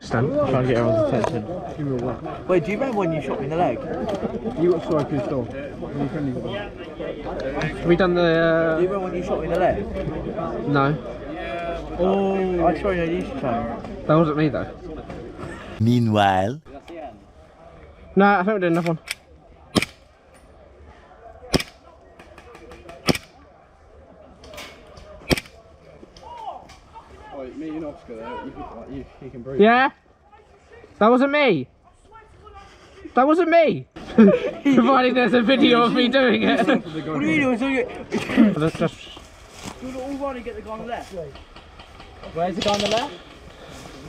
Stand, try to get everyone's attention. Wait, do you remember when you shot me in the leg? You got sorry pissed off. Have we done the... Do you remember when you shot me in the leg? No. Oh, I saw you on YouTube channel. That wasn't me though. Meanwhile. No, I think we did another one. Me and Oscar there, you can breathe. Yeah? That wasn't me. That wasn't me. Providing there's a video of me doing it. What are you doing? Let's just... Do it all right and get the guy on the left. Where's the guy on the left?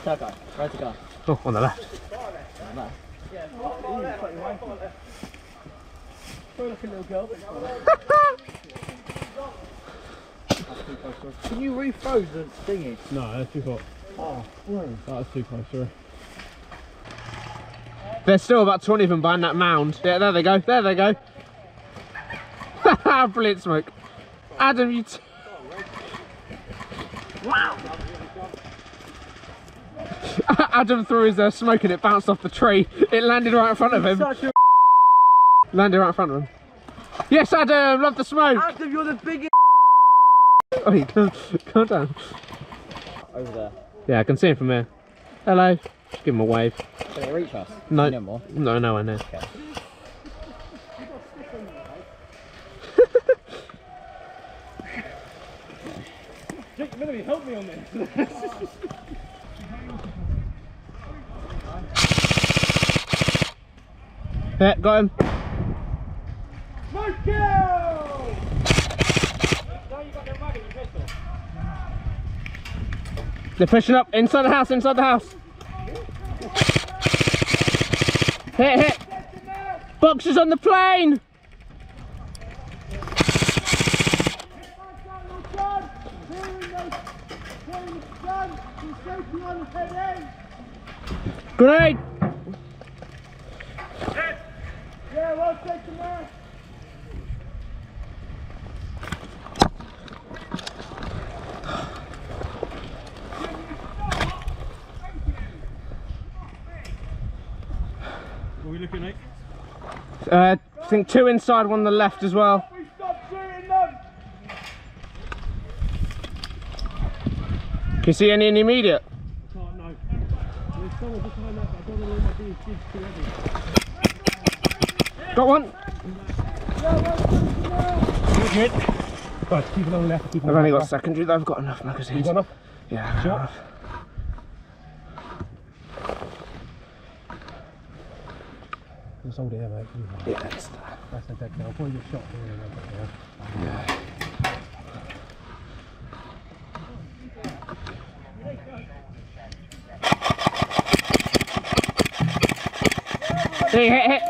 That guy. Where's the guy? Oh, on the left. On the left. Yeah. Throw like a little girl. Can you refroze the thingy? No, that's too hot. Oh, That's too close, sorry. There's still about 20 of them behind that mound. Yeah, there they go. There they go. Brilliant smoke. Adam, you... Wow! Adam threw his smoke and it bounced off the tree. It landed right in front of him. Landed right in front of him. Yes, Adam! Love the smoke! Adam, you're the biggest. Oh, calm down. Over there. Yeah, I can see him from here. Hello. Just give him a wave. Can they reach us? No. No more. No, nowhere near. Okay. Jake, Melanie, help me on this. Yeah, got him. They're pushing up inside the house, inside the house. Hit, hit. Boxers on the plane. Grenade. Yeah, well, take the man. What are we looking at? I think 2 inside, 1 on the left as well. We stop shooting them! Can you see any in the immediate? Can't know. There's someone behind that, but I don't know where my being too heavy. Got one. Good. Right, keep it on the left. Keep it on I've the only got left. secondary though, I've got enough magazines. You got enough? Yeah, I've got Sure. enough. Just hold it here, mate. Yeah, that's that. That's a deck now. I'll probably get shot here and there. Yeah. Hit, hit, hit.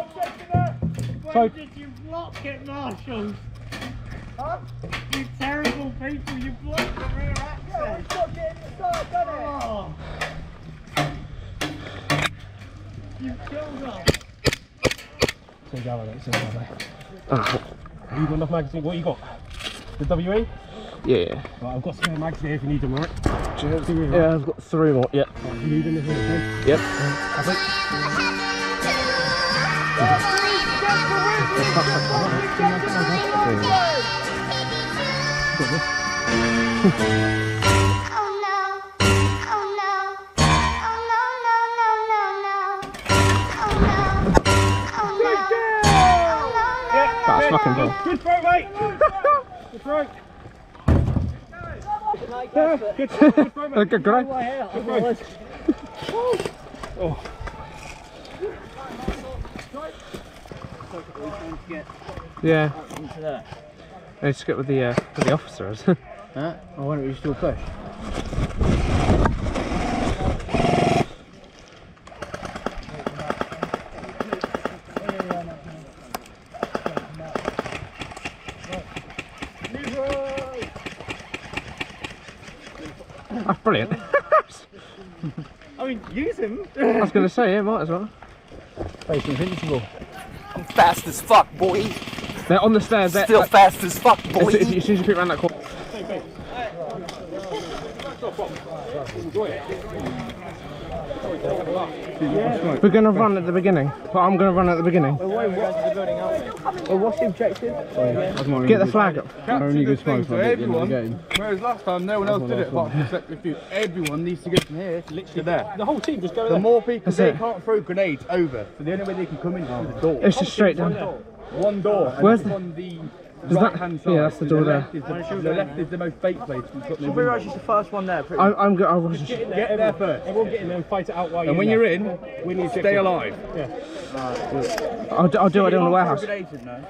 So, Did you block it, Marshall? Huh? You terrible people, you blocked the rear access. Oh. You killed us. same guy, mate. Same guy, mate. Oh, Have you got enough magazine? What you got? The WE? yeah. Right, I've got spare mags here if you need them, right? Cheers. Yeah, I've got 3 more. Yep. Right, you need them as well, okay? Yep. Have it? That's fucking cool. Good throw, mate! Good throw! Yeah, good throw, mate! Good guy. Good throw. Oh. Yeah. Into there. Let's get with the officers. Huh? Oh, why don't we still push? That's brilliant. I mean, use him. I was going to say, yeah, might as well. Face invincible. I'm fast as fuck, boy. They're on the stairs. They're, Still fast as fuck, boy. as soon as you creep around that corner. We're going to run at the beginning. But I'm going to run at the beginning. We're going to the building, aren't we? Well, what's the objective? Get the flag up. Only good smoke for everyone. Whereas last time no one else did it apart from selected few. Everyone needs to go from here to there. The whole team just go The there. more people, they it. can't throw grenades over. So the only way they can come in is through the door. It's just straight down. One door. And Where's it's the- on the Is that- right hand side? yeah, that's the door there. The left is the most fake place. Should we rush is the first one there? Pretty I'm good. I'll just... Get there first. Everyone get in there and fight it out while And when you're in, we need stay alive. I'll do it in the warehouse.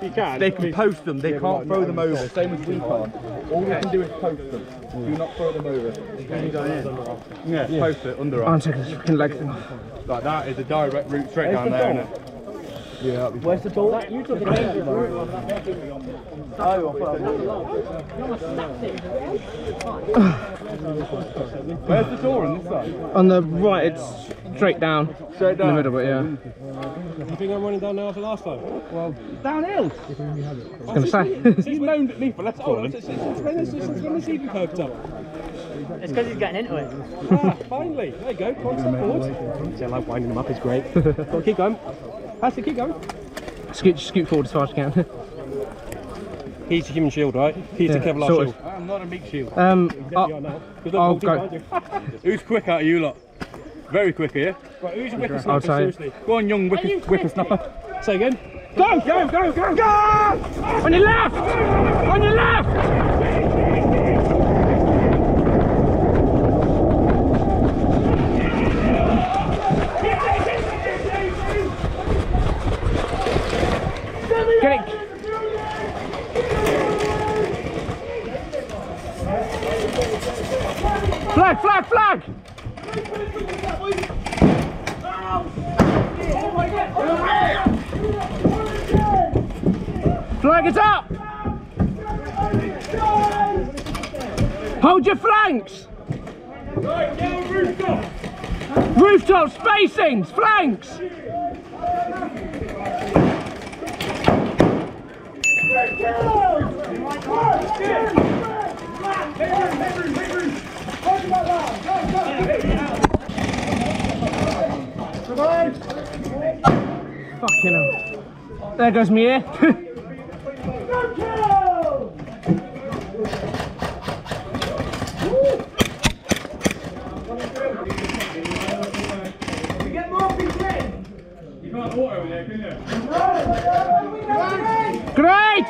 You can. They can post them, they can't throw them over, same as we can't. All we can do is post them. Do not throw them over. Yeah, post it under I'm us. taking this fucking leg thing off. Like that is a direct route straight down there, isn't it? Yeah, Where's the door? You took the game. Where's the door on this side? On the right, it's straight down. Straight In the down. middle, but yeah. You think I'm running down now after last time? Well, downhill. I was going to say. He's moaned at me for left falling. It's when the season curved up. It's because he's getting into it. Ah, finally. There you go. Come on, step forward. See, I like winding them up. It's great. Go on, keep going. That's it, keep going. Scoot forward as far as you can. He's the human shield, right? He's the Kevlar sorted. shield. I'm not a meat shield. You are now. Good luck, I'll whole team go. behind you. Who's quick out of you lot? Very quick here. Right, who's your I'll whippersnapper, tell you. seriously? Go on, young whippersnapper. Say again. Go, go, go, go, go! On your left! On your left! Get it! Flag, flag, flag! Flag it up! Hold your flanks! Rooftops, facings, flanks! Fucking hell. There goes me ear. Great!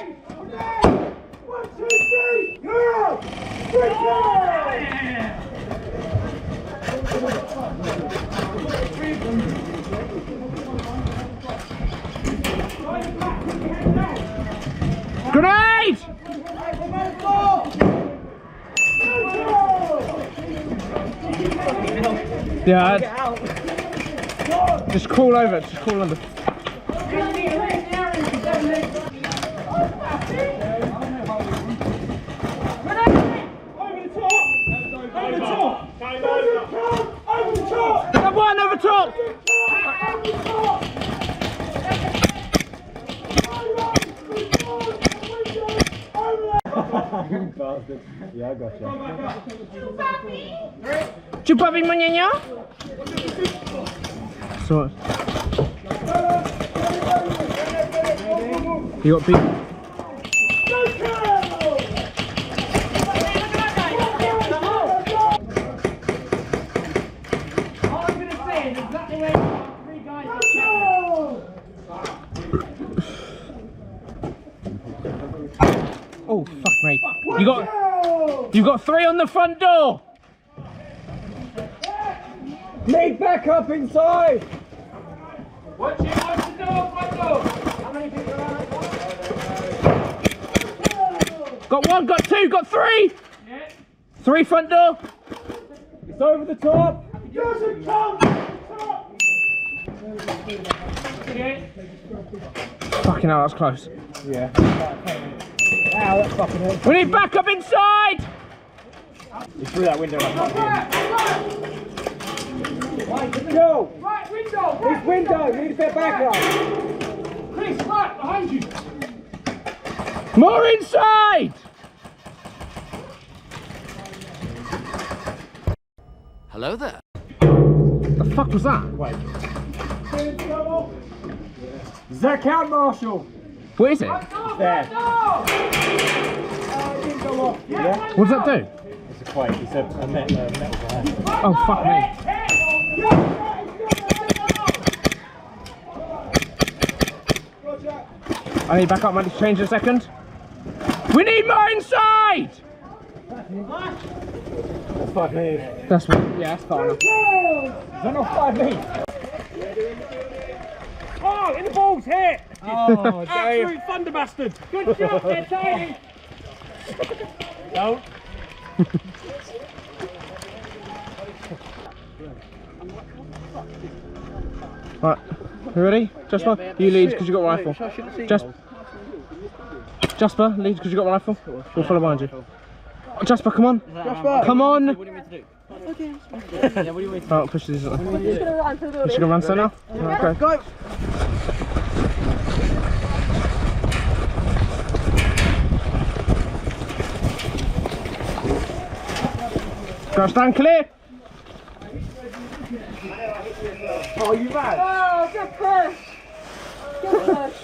Great! Yeah, just crawl over it, just crawl under. Got one over top! Yeah, I got you. Chupapi manyanyo? So, you got people. Oh fuck me! You got 3 on the front door. Make back up inside! Watch the door, front door. Got 1, got 2, got 3. 3 front door. It's over the top! Fucking hell, that's close. Yeah. Ow, that's fucking hurt. We need backup inside. He's through that window. Window! Right, window. This window! You need to get back up! Chris, right behind you. More inside. Hello there. The fuck was that? Does that count, Marshall? What is it? There. What does that do? It's a quake. It's a metal behind. Oh, fuck me. I need back up, man. Just change in a second. We need more inside! That's 5 meters. That's what, yeah, that's far enough. Is that not 5 meters? Oh, in the balls, hit! Oh, Absolute thunder bastard! Good job there, Tony! Don't. Right, you ready? Jasper, you lead because you got a rifle. Jasper, lead because you got a rifle. We'll follow behind you. Oh, Jasper, come on. Jasper, come on. What do you want me to do? Okay. Yeah, what do you want me to do? Right, push these. I'm just gonna run through the. You should go run so now. Right, okay. Go! Go, stand clear. Oh, you mad? Oh, good push. Good push.